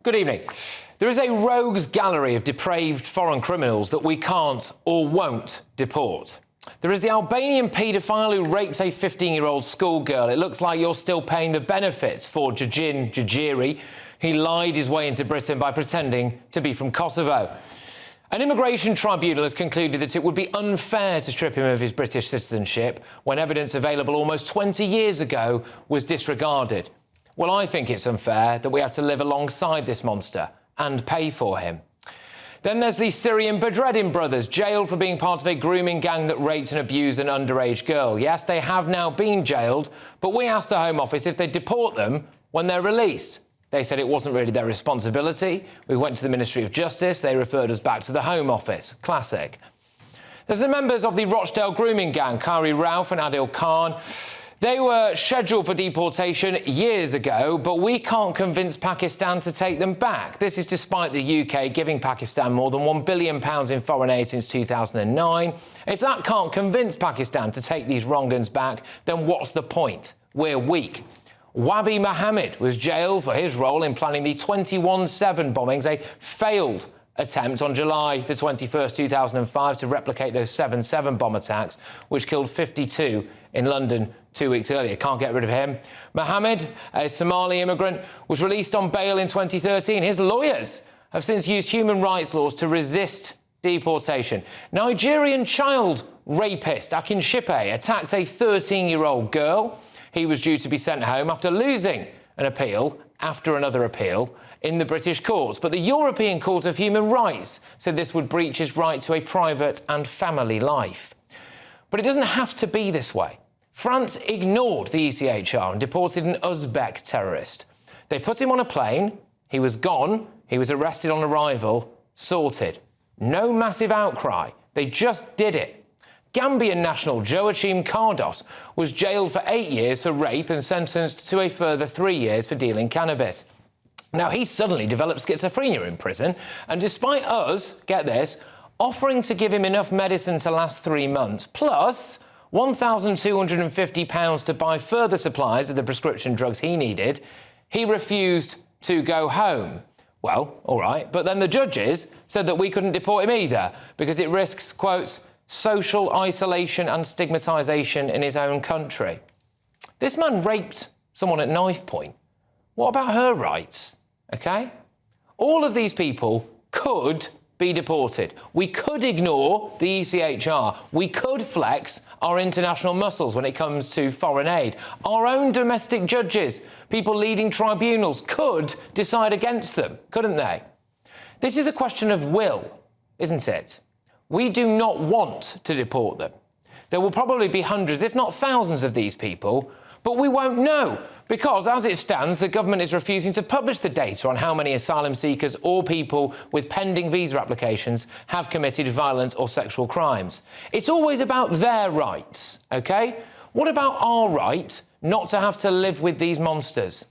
Good evening. There is a rogues gallery of depraved foreign criminals that we can't or won't deport. There is the Albanian paedophile who raped a 15-year-old schoolgirl. It looks like you're still paying the benefits for Gjin Gjiri. He lied his way into Britain by pretending to be from Kosovo. An immigration tribunal has concluded that it would be unfair to strip him of his British citizenship when evidence available almost 20 years ago was disregarded. Well, I think it's unfair that we have to live alongside this monster and pay for him. Then there's the Syrian Badreddin brothers, jailed for being part of a grooming gang that raped and abused an underage girl. Yes, they have now been jailed, but we asked the Home Office if they'd deport them when they're released. They said it wasn't really their responsibility. We went to the Ministry of Justice. They referred us back to the Home Office. Classic. There's the members of the Rochdale grooming gang, Kari Rauf and Adil Khan. They were scheduled for deportation years ago, but we can't convince Pakistan to take them back. This is despite the UK giving Pakistan more than £1 billion in foreign aid since 2009. If that can't convince Pakistan to take these wrong-uns back, then what's the point? We're weak. Wabi Mohammed was jailed for his role in planning the 21/7 bombings, a failed attempt on July the 21st, 2005 to replicate those 7/7 bomb attacks, which killed 52 in London 2 weeks earlier. Can't get rid of him. Mohammed, a Somali immigrant, was released on bail in 2013. His lawyers have since used human rights laws to resist deportation. Nigerian child rapist Akin Shipe attacked a 13-year-old girl. He was due to be sent home after losing an appeal after another appeal in the British courts. But the European Court of Human Rights said this would breach his right to a private and family life. But it doesn't have to be this way. France ignored the ECHR and deported an Uzbek terrorist. They put him on a plane, he was gone, he was arrested on arrival, sorted. No massive outcry, they just did it. Gambian national Joachim Cardos was jailed for 8 years for rape and sentenced to a further 3 years for dealing cannabis. Now, he suddenly developed schizophrenia in prison, and despite us, get this, offering to give him enough medicine to last 3 months, plus £1,250 to buy further supplies of the prescription drugs he needed, he refused to go home. Well, all right, but then the judges said that we couldn't deport him either because it risks, quotes, social isolation and stigmatisation in his own country. This man raped someone at knife point. What about her rights? OK? All of these people could be deported. We could ignore the ECHR. We could flex our international muscles when it comes to foreign aid. Our own domestic judges, people leading tribunals, could decide against them, couldn't they? This is a question of will, isn't it? We do not want to deport them. There will probably be hundreds, if not thousands of these people, but we won't know because, as it stands, the government is refusing to publish the data on how many asylum seekers or people with pending visa applications have committed violent or sexual crimes. It's always about their rights, OK? What about our right not to have to live with these monsters?